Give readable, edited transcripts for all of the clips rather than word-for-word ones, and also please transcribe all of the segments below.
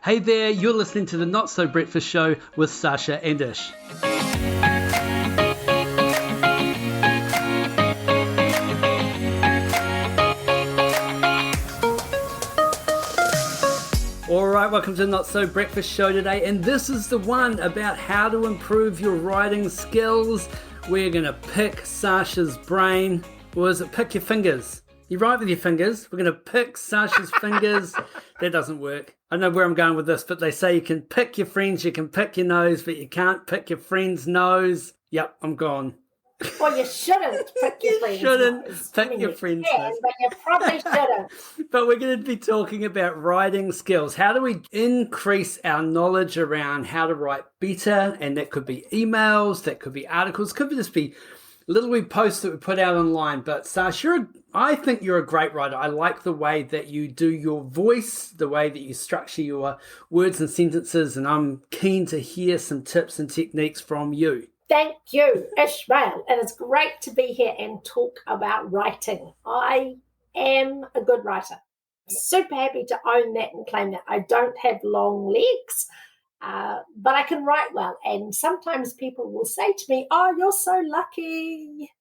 Hey there, you're listening to the Not So Breakfast Show with Sasha and Ish. Alright, welcome to the Not So Breakfast Show today, and this is the one about how to improve your writing skills. We're going to pick Sasha's brain, or is it pick your fingers? You write with your fingers. We're going to pick Sasha's fingers. That doesn't work. I don't know where I'm going with this, but they say you can pick your friends, you can pick your nose, but you can't pick your friend's nose. Yep, I'm gone. Well, you shouldn't pick your friend's nose. Pick your friend's nose. But you probably shouldn't. But we're going to be talking about writing skills. How do we increase our knowledge around how to write better? And that could be emails, that could be articles, could just be little wee posts that we put out online. But Sasha, I think you're a great writer. I like the way that you do your voice, the way that you structure your words and sentences, and I'm keen to hear some tips and techniques from you. Thank you, Ishmael. And it's great to be here and talk about writing. I am a good writer. Super happy to own that and claim that. I don't have long legs, but I can write well. And sometimes people will say to me, "Oh, you're so lucky."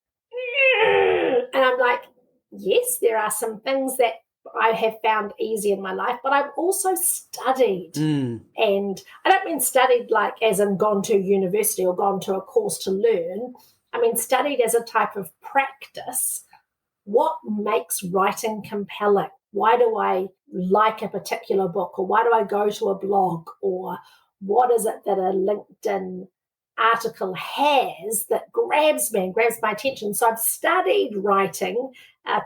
And I'm like, yes, there are some things that I have found easy in my life, but I've also studied. And I don't mean studied like as in gone to university or gone to a course to learn. I mean studied as a type of practice. What makes writing compelling? Why do I like a particular book? Or why do I go to a blog? Or what is it that a LinkedIn article has that grabs me and grabs my attention? So I've studied writing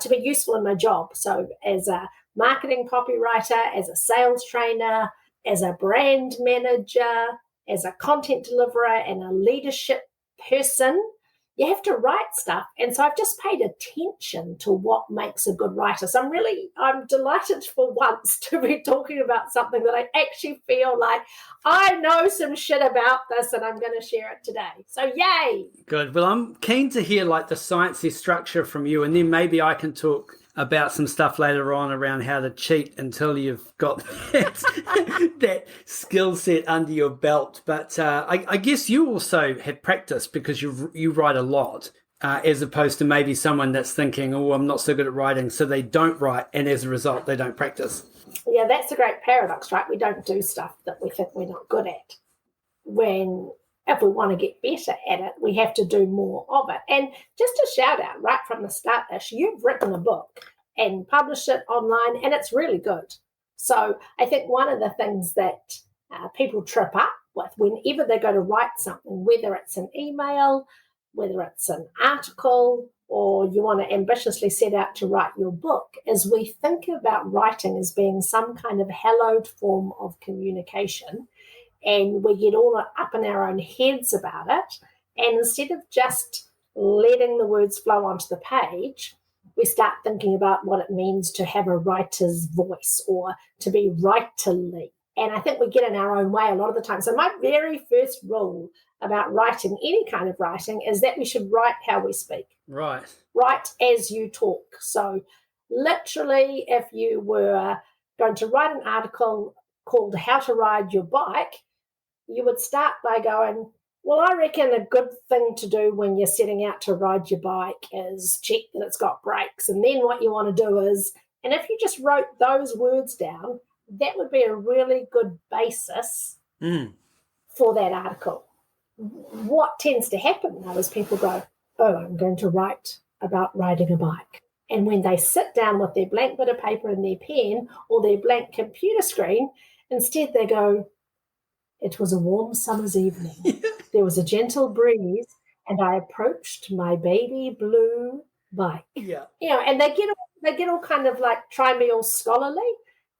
to be useful in my job. So as a marketing copywriter, as a sales trainer, as a brand manager, as a content deliverer and a leadership person, you have to write stuff. And so I've just paid attention to what makes a good writer. So I'm delighted for once to be talking about something that I actually feel like I know some shit about this and I'm going to share it today. So yay. Good. Well, I'm keen to hear like the sciencey structure from you, and then maybe I can talk about some stuff later on around how to cheat until you've got that skill set under your belt. But I guess you also had practice because you write a lot, as opposed to maybe someone that's thinking, oh, I'm not so good at writing, so they don't write, and as a result, they don't practice. Yeah, that's a great paradox, right? We don't do stuff that we think we're not good at. If we want to get better at it, we have to do more of it. And just a shout out right from the start, Ish, you've written a book and published it online, and it's really good. So I think one of the things that people trip up with whenever they go to write something, whether it's an email, whether it's an article, or you want to ambitiously set out to write your book, is we think about writing as being some kind of hallowed form of communication. And we get all up in our own heads about it. And instead of just letting the words flow onto the page, we start thinking about what it means to have a writer's voice or to be writerly. And I think we get in our own way a lot of the time. So my very first rule about writing, any kind of writing, is that we should write how we speak. Right. Write as you talk. So literally, if you were going to write an article called How to Ride Your Bike, you would start by going, well, I reckon a good thing to do when you're setting out to ride your bike is check that it's got brakes. And then what you want to do is, and if you just wrote those words down, that would be a really good basis for that article. What tends to happen, though, is people go, oh, I'm going to write about riding a bike. And when they sit down with their blank bit of paper and their pen or their blank computer screen, instead they go, it was a warm summer's evening. There was a gentle breeze, and I approached my baby blue bike. Yeah. And they get all kind of like, try me all scholarly,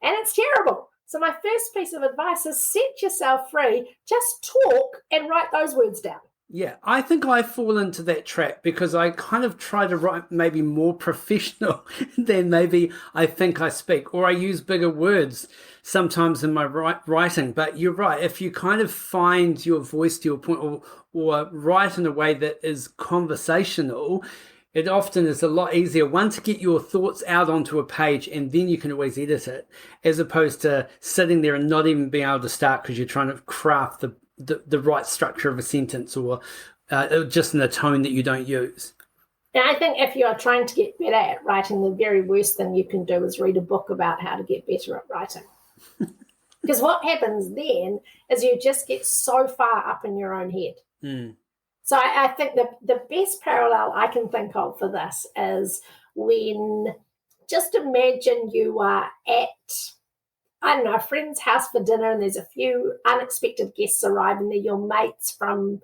and it's terrible. So my first piece of advice is set yourself free. Just talk and write those words down. Yeah, I think I fall into that trap because I kind of try to write maybe more professional than maybe I think I speak, or I use bigger words sometimes in my writing. But you're right, if you kind of find your voice to your point or write in a way that is conversational, It often is a lot easier, one, to get your thoughts out onto a page and then you can always edit it, as opposed to sitting there and not even being able to start because you're trying to craft the right structure of a sentence or just in a tone that you don't use. And I think if you're trying to get better at writing, the very worst thing you can do is read a book about how to get better at writing. Because what happens then is you just get so far up in your own head. Mm. So I think the best parallel I can think of for this is when, just imagine you are at, I don't know, a friend's house for dinner and there's a few unexpected guests arriving. They're your mates from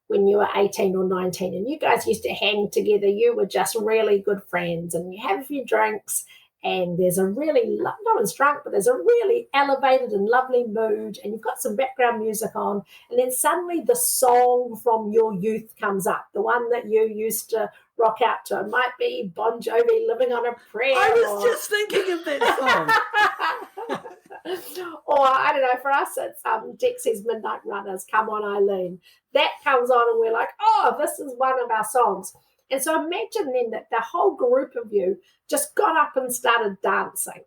when you were 18 or 19 and you guys used to hang together. You were just really good friends and you have a few drinks and there's a really, no one's drunk, but there's a really elevated and lovely mood and you've got some background music on and then suddenly the song from your youth comes up, the one that you used to rock out to. It might be Bon Jovi, Living on a Prayer. I was just thinking of that song. Or, I don't know, for us it's Dexy's Midnight Runners, Come On Eileen. That comes on and we're like, oh, this is one of our songs. And so imagine then that the whole group of you just got up and started dancing.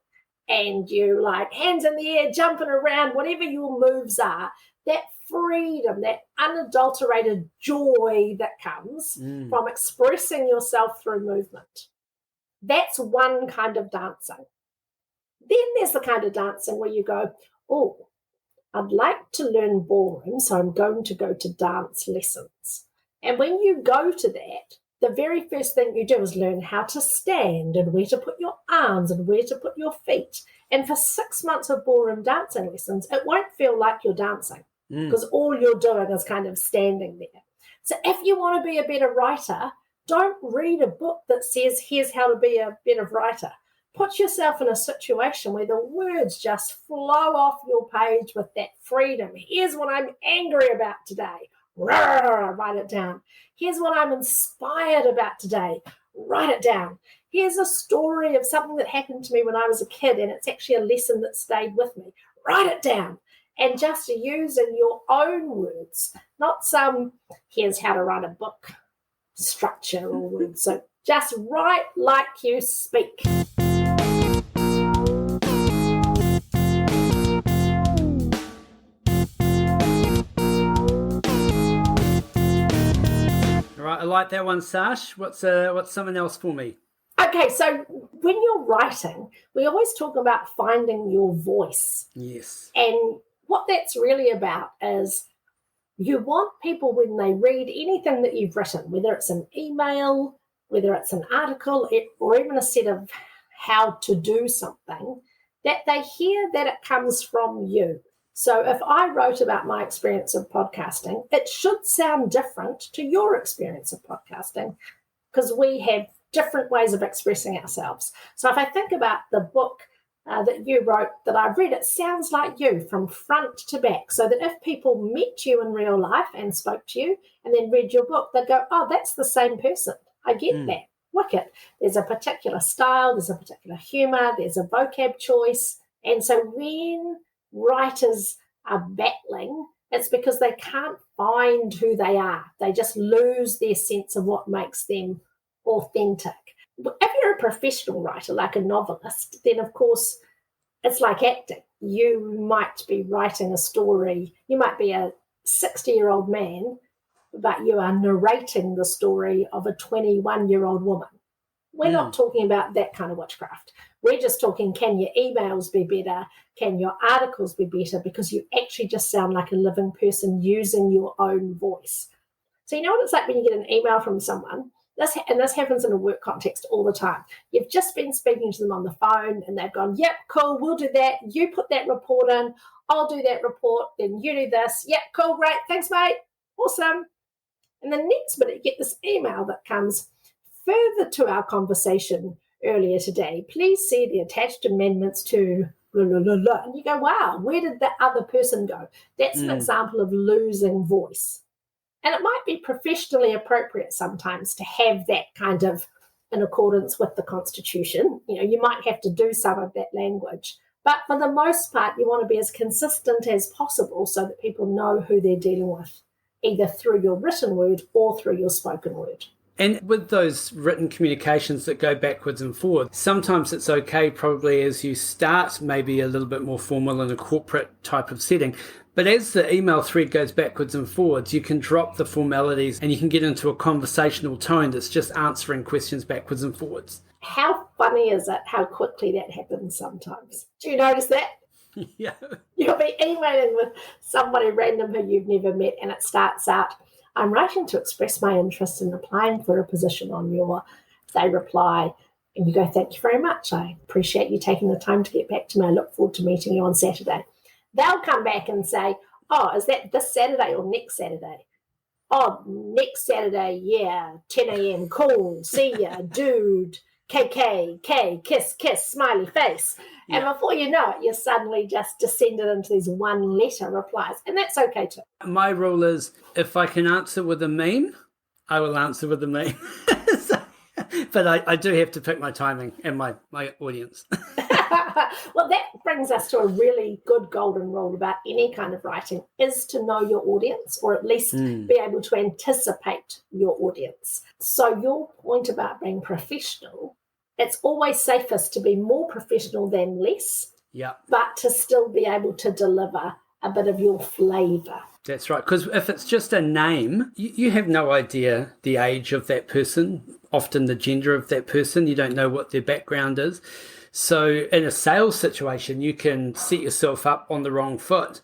And you like hands in the air, jumping around, whatever your moves are, that freedom, that unadulterated joy that comes from expressing yourself through movement. That's one kind of dancing. Then there's the kind of dancing where you go, oh, I'd like to learn ballroom, so I'm going to go to dance lessons. And when you go to that, the very first thing you do is learn how to stand and where to put your arms and where to put your feet. And for 6 months of ballroom dancing lessons, it won't feel like you're dancing because all you're doing is kind of standing there. So if you want to be a better writer, don't read a book that says, here's how to be a better writer. Put yourself in a situation where the words just flow off your page with that freedom. Here's what I'm angry about today. Write it down. Here's what I'm inspired about today. Write it down. Here's a story of something that happened to me when I was a kid, and it's actually a lesson that stayed with me. Write it down. And just use in your own words, not some, here's how to write a book structure or words. So just write like you speak. I like that one, Sash. What's something else for me? Okay, so when you're writing, we always talk about finding your voice. Yes. And what that's really about is you want people, when they read anything that you've written, whether it's an email, whether it's an article, or even a set of how to do something, that they hear that it comes from you. So if I wrote about my experience of podcasting, it should sound different to your experience of podcasting because we have different ways of expressing ourselves. So if I think about the book that you wrote that I've read, it sounds like you from front to back, so that if people met you in real life and spoke to you and then read your book, they'd go, oh, that's the same person. I get that. Wicked. There's a particular style, there's a particular humour, there's a vocab choice. And so when writers are battling, it's because they can't find who they are. They just lose their sense of what makes them authentic. If you're a professional writer, like a novelist, then of course it's like acting. You might be writing a story. You might be a 60-year-old man, but you are narrating the story of a 21-year-old woman. We're not talking about that kind of witchcraft. We're just talking, can your emails be better? Can your articles be better? Because you actually just sound like a living person using your own voice. So you know what it's like when you get an email from someone, this happens in a work context all the time. You've just been speaking to them on the phone and they've gone, yep, cool, we'll do that. You put that report in, I'll do that report, then you do this. Yep, cool, great, thanks, mate, awesome. And the next minute you get this email that comes, further to our conversation earlier today, please see the attached amendments to blah, blah, blah, blah. And you go, wow, where did that other person go? That's an example of losing voice. And it might be professionally appropriate sometimes to have that kind of in accordance with the Constitution. You know, you might have to do some of that language. But for the most part, you want to be as consistent as possible so that people know who they're dealing with, either through your written word or through your spoken word. And with those written communications that go backwards and forwards, sometimes it's okay probably as you start maybe a little bit more formal in a corporate type of setting. But as the email thread goes backwards and forwards, you can drop the formalities and you can get into a conversational tone that's just answering questions backwards and forwards. How funny is it how quickly that happens sometimes? Do you notice that? Yeah. You'll be emailing with somebody random who you've never met and it starts out, I'm writing to express my interest in applying for a position on your, they reply, and you go, thank you very much. I appreciate you taking the time to get back to me. I look forward to meeting you on Saturday. They'll come back and say, oh, is that this Saturday or next Saturday? Oh, next Saturday, yeah, 10 a.m., cool, see ya, dude, KK, kiss, smiley face. And before you know it, you're suddenly just descended into these one-letter replies. And that's okay too. My rule is, if I can answer with a meme, I will answer with a meme. But I do have to pick my timing and my audience. Well, that brings us to a really good golden rule about any kind of writing, is to know your audience, or at least be able to anticipate your audience. So your point about being professional, it's always safest to be more professional than less, but to still be able to deliver a bit of your flavour. That's right, because if it's just a name, you have no idea the age of that person, often the gender of that person. You don't know what their background is. So in a sales situation, you can set yourself up on the wrong foot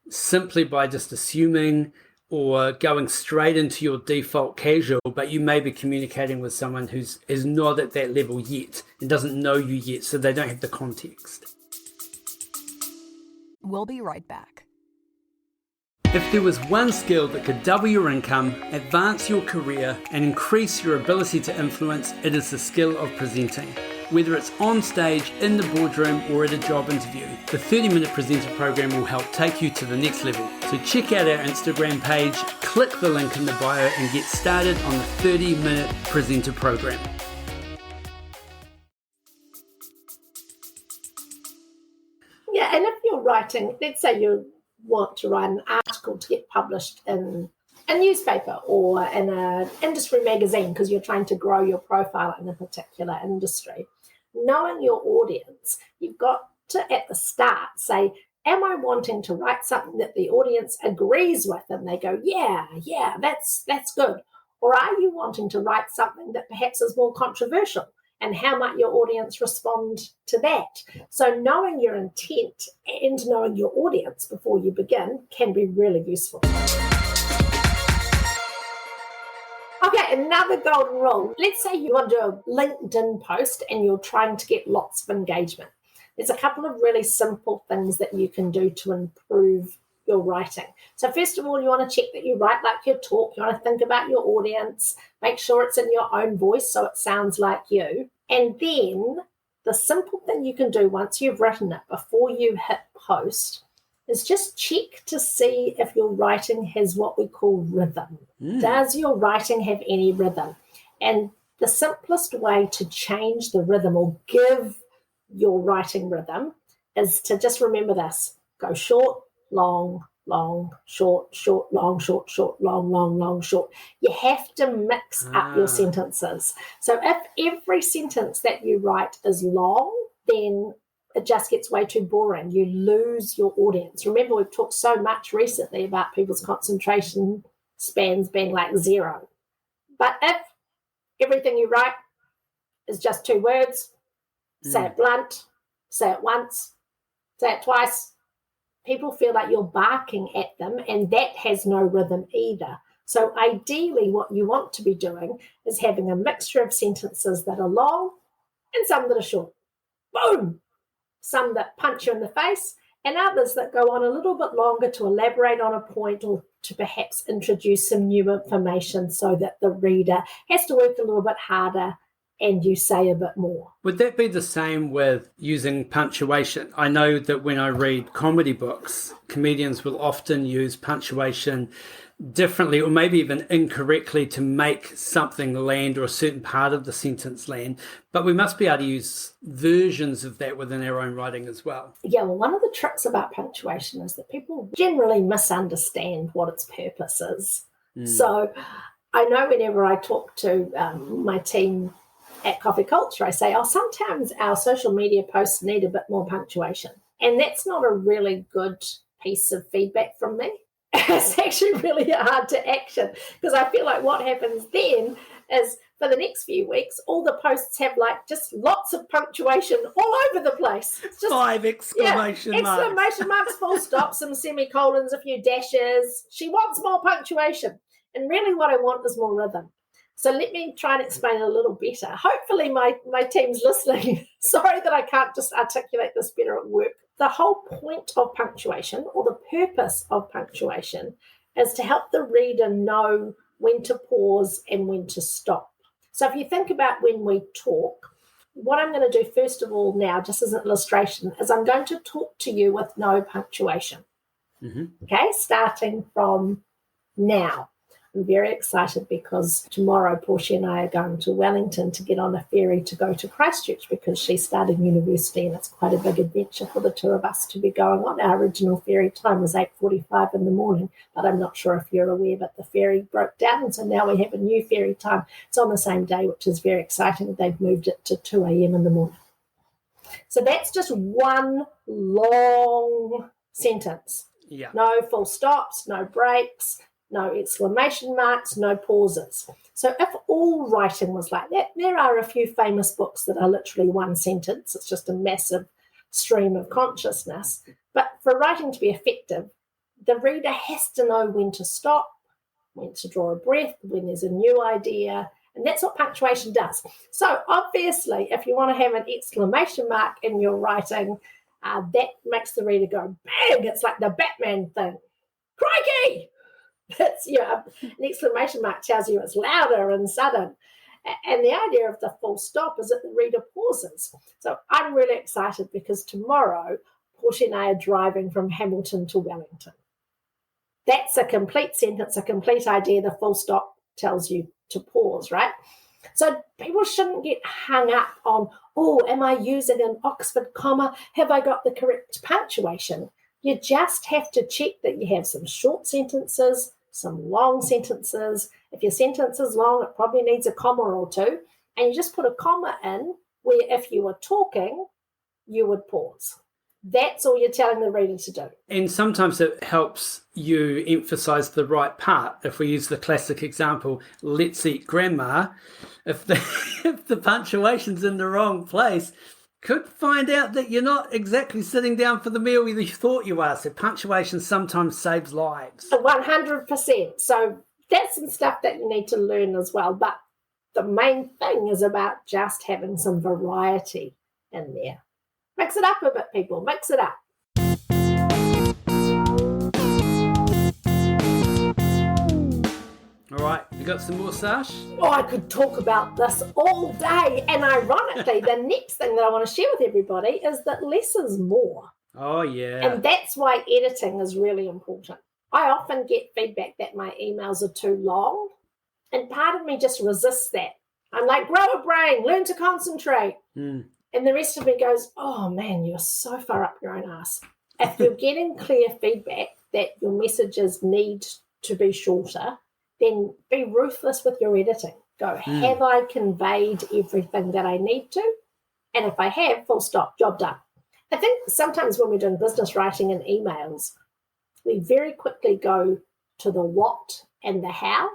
simply by just assuming or going straight into your default casual, but you may be communicating with someone who's is not at that level yet and doesn't know you yet, so they don't have the context. We'll be right back. If there was one skill that could double your income, advance your career, and increase your ability to influence, it is the skill of presenting. Whether it's on stage, in the boardroom, or at a job interview, the 30-minute presenter program will help take you to the next level. So check out our Instagram page, click the link in the bio, and get started on the 30-minute presenter program. Yeah, and if you're writing, let's say you want to write an article to get published in a newspaper or in an industry magazine because you're trying to grow your profile in a particular industry. Knowing your audience, you've got to, at the start, say, am I wanting to write something that the audience agrees with? And they go, yeah, that's good. Or are you wanting to write something that perhaps is more controversial? And how might your audience respond to that? So knowing your intent and knowing your audience before you begin can be really useful. Okay, another golden rule. Let's say you want to do a LinkedIn post and you're trying to get lots of engagement. There's a couple of really simple things that you can do to improve your writing. So first of all, you want to check that you write like your talk. You want to think about your audience, make sure it's in your own voice so it sounds like you. And then the simple thing you can do once you've written it before you hit post is just check to see if your writing has what we call rhythm. Does your writing have any rhythm? And the simplest way to change the rhythm or give your writing rhythm is to just remember this. Go short, long, short, long, short. You have to mix up your sentences. So if every sentence that you write is long, then it just gets way too boring. You lose your audience. Remember, we've talked so much recently about people's concentration spans being like 0. But if everything you write is just 2 words, say it blunt, say it once, say it twice, people feel like you're barking at them, and that has no rhythm either. So ideally, what you want to be doing is having a mixture of sentences that are long and some that are short. Boom! Some that punch you in the face, and others that go on a little bit longer to elaborate on a point or to perhaps introduce some new information so that the reader has to work a little bit harder and you say a bit more. Would that be the same with using punctuation? I know that when I read comedy books, comedians will often use punctuation differently or maybe even incorrectly to make something land or a certain part of the sentence land. But we must be able to use versions of that within our own writing as well. Yeah, well, one of the tricks about punctuation is that people generally misunderstand what its purpose is. So I know whenever I talk to my team at Coffee Culture, I say, sometimes our social media posts need a bit more punctuation. And that's not a really good piece of feedback from me. It's actually really hard to action, because I feel like what happens then is for the next few weeks, all the posts have just lots of punctuation all over the place. It's just 5 exclamation marks. Exclamation marks, full stops, some semicolons, a few dashes. She wants more punctuation. And really what I want is more rhythm. So let me try and explain it a little better. Hopefully my team's listening. Sorry that I can't just articulate this better at work. The whole point of punctuation, or the purpose of punctuation, is to help the reader know when to pause and when to stop. So if you think about when we talk, what I'm going to do first of all now, just as an illustration, is I'm going to talk to you with no punctuation. Mm-hmm. Okay, starting from now. I'm very excited because tomorrow Portia and I are going to Wellington to get on a ferry to go to Christchurch, because she's starting university and it's quite a big adventure for the two of us to be going on. Our original ferry time was 8:45 in the morning, but I'm not sure if you're aware, but the ferry broke down, and so now we have a new ferry time. It's on the same day, which is very exciting. They've moved it to 2 a.m. in the morning. So that's just one long sentence. Yeah. No full stops, no breaks, no exclamation marks, no pauses. So if all writing was like that, there are a few famous books that are literally one sentence. It's just a massive stream of consciousness. But for writing to be effective, the reader has to know when to stop, when to draw a breath, when there's a new idea. And that's what punctuation does. So obviously, if you want to have an exclamation mark in your writing, that makes the reader go, bang! It's like the Batman thing. Crikey! That's, an exclamation mark tells you it's louder and sudden. And the idea of the full stop is that the reader pauses. So I'm really excited because tomorrow, Portia and I are driving from Hamilton to Wellington. That's a complete sentence, a complete idea. The full stop tells you to pause, right? So people shouldn't get hung up on, am I using an Oxford comma? Have I got the correct punctuation? You just have to check that you have some short sentences, some long sentences. If your sentence is long, it probably needs a comma or two. And you just put a comma in where if you were talking, you would pause. That's all you're telling the reader to do. And sometimes it helps you emphasize the right part. If we use the classic example, let's eat grandma, if the punctuation's in the wrong place, could find out that you're not exactly sitting down for the meal you thought you are. So punctuation sometimes saves lives. 100%. So that's some stuff that you need to learn as well. But the main thing is about just having some variety in there. Mix it up a bit, people. Mix it up. All right, you got some more, Sash? I could talk about this all day. And ironically, the next thing that I want to share with everybody is that less is more. Oh, yeah. And that's why editing is really important. I often get feedback that my emails are too long. And part of me just resists that. I'm like, grow a brain, learn to concentrate. And the rest of me goes, oh, man, you're so far up your own ass. If you're getting clear feedback that your messages need to be shorter, then be ruthless with your editing. Go, have I conveyed everything that I need to? And if I have, full stop, job done. I think sometimes when we're doing business writing and emails, we very quickly go to the what and the how,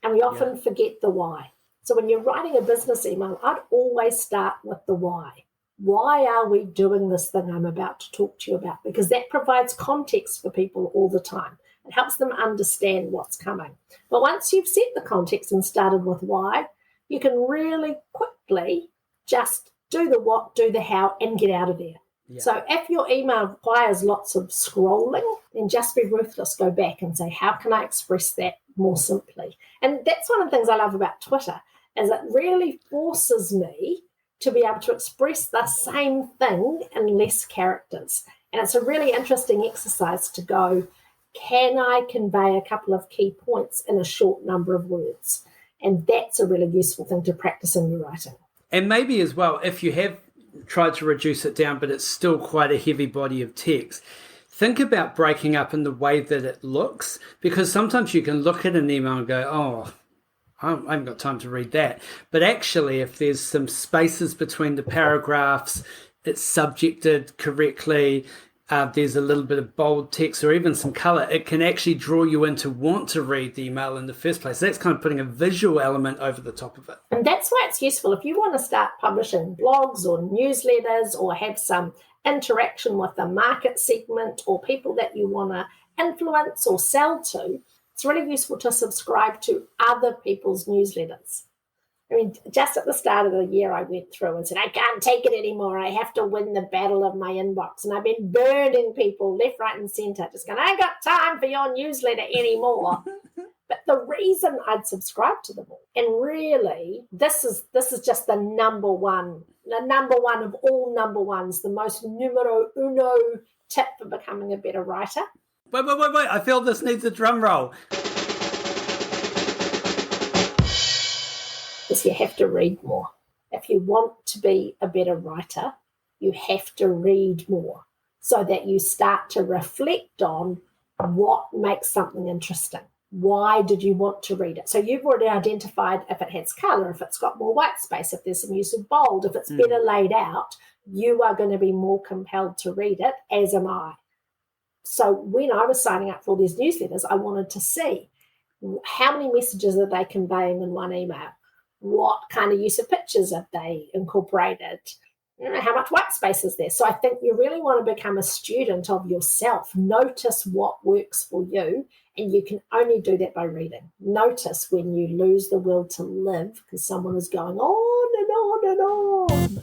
and we often forget the why. So when you're writing a business email, I'd always start with the why. Why are we doing this thing I'm about to talk to you about? Because that provides context for people all the time. It helps them understand what's coming. But once you've set the context and started with why, you can really quickly just do the what, do the how, and get out of there. Yeah. So if your email requires lots of scrolling, then just be ruthless. Go back and say, how can I express that more simply? And that's one of the things I love about Twitter, is it really forces me to be able to express the same thing in less characters. And it's a really interesting exercise to go, can I convey a couple of key points in a short number of words? And that's a really useful thing to practice in your writing. And maybe as well, if you have tried to reduce it down, but it's still quite a heavy body of text, think about breaking up in the way that it looks, because sometimes you can look at an email and go, I haven't got time to read that. But actually, if there's some spaces between the paragraphs, it's subjected correctly, there's a little bit of bold text or even some color, it can actually draw you in to want to read the email in the first place. That's kind of putting a visual element over the top of it. And that's why it's useful if you want to start publishing blogs or newsletters or have some interaction with a market segment or people that you want to influence or sell to. It's really useful to subscribe to other people's newsletters. I mean, just at the start of the year, I went through and said, I can't take it anymore. I have to win the battle of my inbox. And I've been burning people left, right, and centre, just going, I ain't got time for your newsletter anymore. But the reason I'd subscribe to them all, and really, this is just the number one of all number ones, the most numero uno tip for becoming a better writer. Wait. I feel this needs a drum roll. Is you have to read more. If you want to be a better writer, you have to read more so that you start to reflect on what makes something interesting. Why did you want to read it? So you've already identified if it has colour, if it's got more white space, if there's some use of bold, if it's better laid out, you are going to be more compelled to read it, as am I. So when I was signing up for all these newsletters, I wanted to see how many messages are they conveying in one email? What kind of use of pictures have they incorporated? How much white space is there? So I think you really want to become a student of yourself. Notice what works for you, and you can only do that by reading. Notice when you lose the will to live because someone is going on and on and on.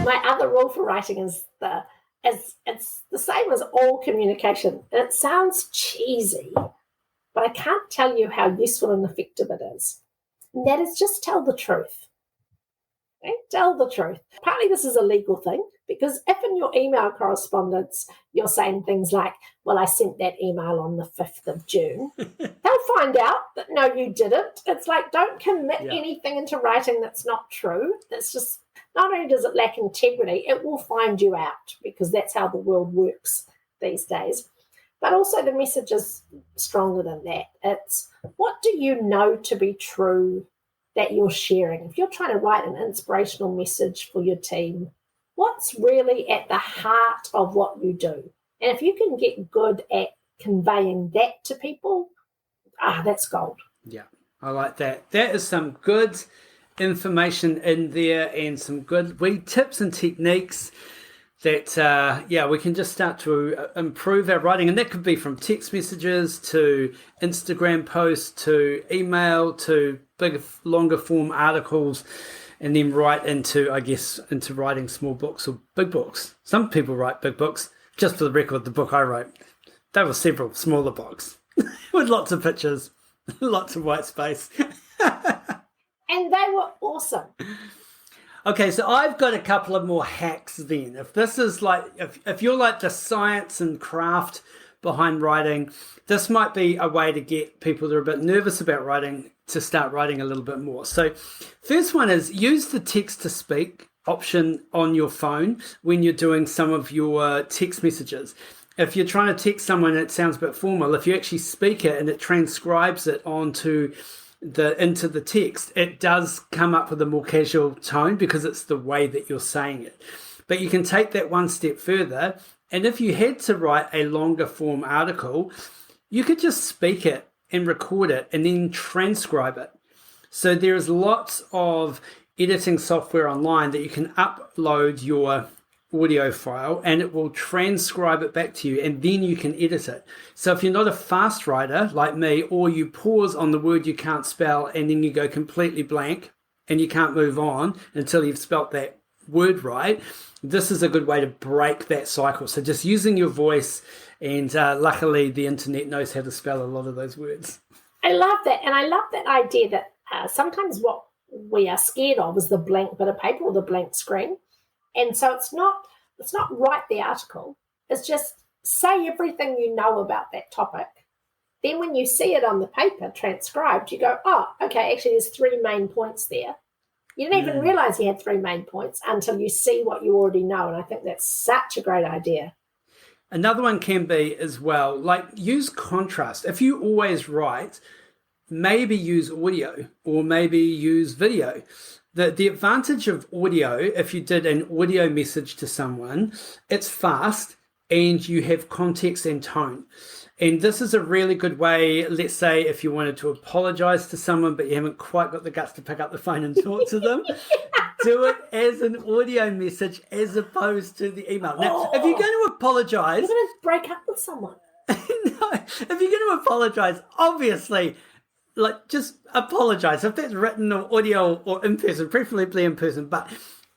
My other rule for writing is it's the same as all communication. And it sounds cheesy, but I can't tell you how useful and effective it is. And that is just tell the truth. Okay? Tell the truth. Partly this is a legal thing because if in your email correspondence you're saying things like, well, I sent that email on the 5th of June, they'll find out that no, you didn't. It's like don't commit anything into writing that's not true. That's just, not only does it lack integrity, it will find you out because that's how the world works these days. But also the message is stronger than that. It's what do you know to be true that you're sharing? If you're trying to write an inspirational message for your team, what's really at the heart of what you do? And if you can get good at conveying that to people, that's gold. Yeah, I like that. That is some good information in there and some good wee tips and techniques that, we can just start to improve our writing. And that could be from text messages to Instagram posts to email to bigger, longer form articles, and then right into writing small books or big books. Some people write big books. Just for the record, the book I wrote, there were several smaller books with lots of pictures, lots of white space. And they were awesome. Okay, so I've got a couple of more hacks then. If this is like, if you're like the science and craft behind writing, this might be a way to get people that are a bit nervous about writing to start writing a little bit more. So first one is use the text to speak option on your phone when you're doing some of your text messages. If you're trying to text someone and it sounds a bit formal, if you actually speak it and it transcribes it into the text, it does come up with a more casual tone because it's the way that you're saying it. But you can take that one step further, and if you had to write a longer form article, you could just speak it and record it and then transcribe it. So there's lots of editing software online that you can upload your audio file and it will transcribe it back to you, and then you can edit it. So if you're not a fast writer like me, or you pause on the word you can't spell and then you go completely blank and you can't move on until you've spelt that word right, this is a good way to break that cycle. So just using your voice, and luckily the internet knows how to spell a lot of those words. I love that. And I love that idea that sometimes what we are scared of is the blank bit of paper or the blank screen. And so it's not write the article. It's just say everything you know about that topic. Then when you see it on the paper transcribed, you go, oh, okay, actually there's 3 main points there. You didn't even realize you had 3 main points until you see what you already know. And I think that's such a great idea. Another one can be as well, like use contrast. If you always write, maybe use audio or maybe use video. The advantage of audio, if you did an audio message to someone, it's fast and you have context and tone. And this is a really good way, let's say if you wanted to apologize to someone, but you haven't quite got the guts to pick up the phone and talk to them, do it as an audio message as opposed to the email. Now, if you're going to apologize... You're going to break up with someone. No, if you're going to apologize, obviously... like, just apologize if that's written or audio or in person, preferably in person. But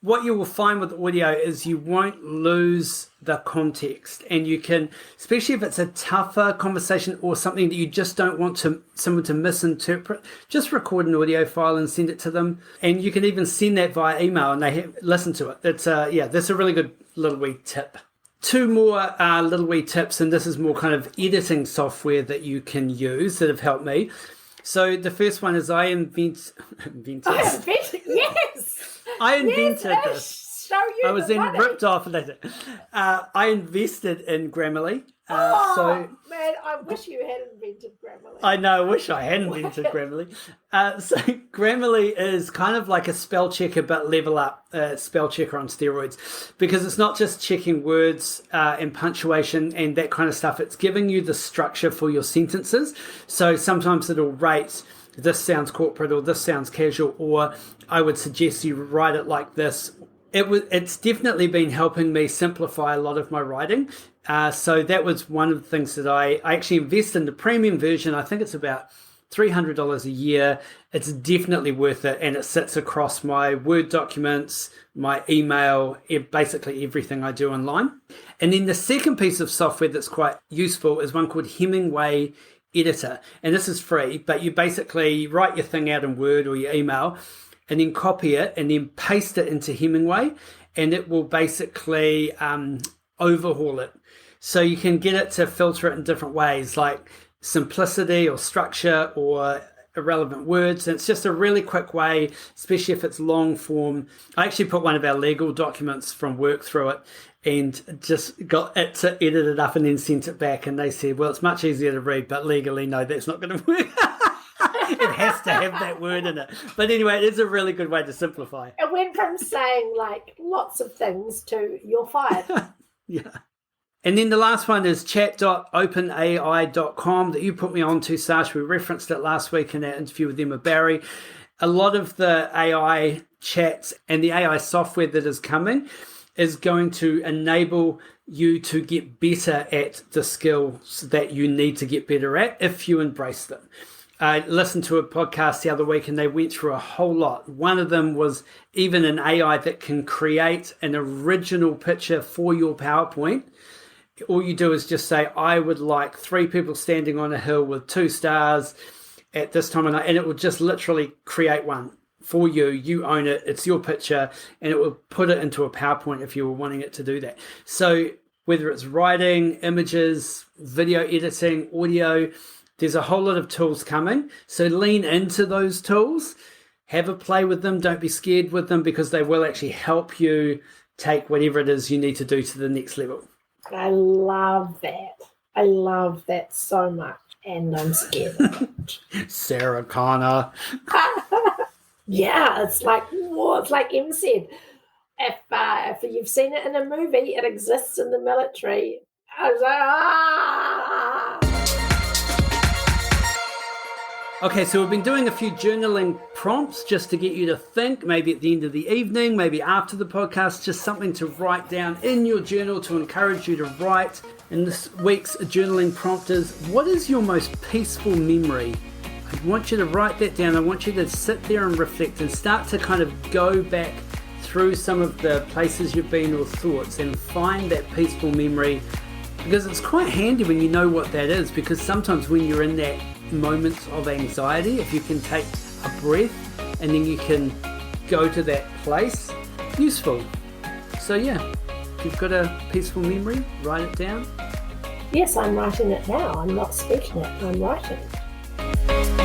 what you will find with audio is you won't lose the context, and you can, especially if it's a tougher conversation or something that you just don't want someone to misinterpret, just record an audio file and send it to them. And you can even send that via email and they listen to it. It's that's a really good little wee tip. Two more little wee tips, and this is more kind of editing software that you can use that have helped me. So the first one is I invented Yes. I invented this. Show you I was then ripped off later. I invested in Grammarly. Man, I wish you had invented Grammarly. I know, I wish I had invented Grammarly. So Grammarly is kind of like a spell checker, but level up spell checker on steroids, because it's not just checking words and punctuation and that kind of stuff. It's giving you the structure for your sentences. So sometimes it'll rate, this sounds corporate or this sounds casual, or I would suggest you write it like this. It's definitely been helping me simplify a lot of my writing. So that was one of the things that I actually invest in the premium version. I think it's about $300 a year. It's definitely worth it. And it sits across my Word documents, my email, basically everything I do online. And then the second piece of software that's quite useful is one called Hemingway Editor. And this is free, but you basically write your thing out in Word or your email and then copy it and then paste it into Hemingway, and it will basically overhaul it. So you can get it to filter it in different ways, like simplicity or structure or irrelevant words. And it's just a really quick way, especially if it's long form. I actually put one of our legal documents from work through it and just got it to edit it up and then sent it back. And they said, well, it's much easier to read, but legally, no, that's not going to work. It has to have that word in it. But anyway, it is a really good way to simplify. It went from saying like lots of things to you're fired. Yeah. And then the last one is chat.openai.com that you put me on to, Sash. We referenced it last week in our interview with Emma Barry. A lot of the AI chats and the AI software that is coming is going to enable you to get better at the skills that you need to get better at if you embrace them. I listened to a podcast the other week and they went through a whole lot. One of them was even an AI that can create an original picture for your PowerPoint. All you do is just say, I would like 3 people standing on a hill with 2 stars at this time of night, and it will just literally create one for you. You own it. It's your picture, and it will put it into a PowerPoint if you were wanting it to do that. So whether it's writing, images, video editing, audio, there's a whole lot of tools coming. So lean into those tools, have a play with them. Don't be scared with them, because they will actually help you take whatever it is you need to do to the next level. I love that. I love that so much. And I'm scared of it. Sarah Connor. Yeah, it's like Em said. If you've seen it in a movie, it exists in the military. I was like, Okay, so we've been doing a few journaling prompts just to get you to think, maybe at the end of the evening, maybe after the podcast, just something to write down in your journal to encourage you to write. And this week's journaling prompt is, what is your most peaceful memory? I want you to write that down. I want you to sit there and reflect and start to kind of go back through some of the places you've been or thoughts and find that peaceful memory, because it's quite handy when you know what that is, because sometimes when you're in that moments of anxiety, if you can take a breath and then you can go to that place, useful. So yeah, if you've got a peaceful memory, write it down. yes, I'm writing it now. I'm not speaking it. I'm writing it.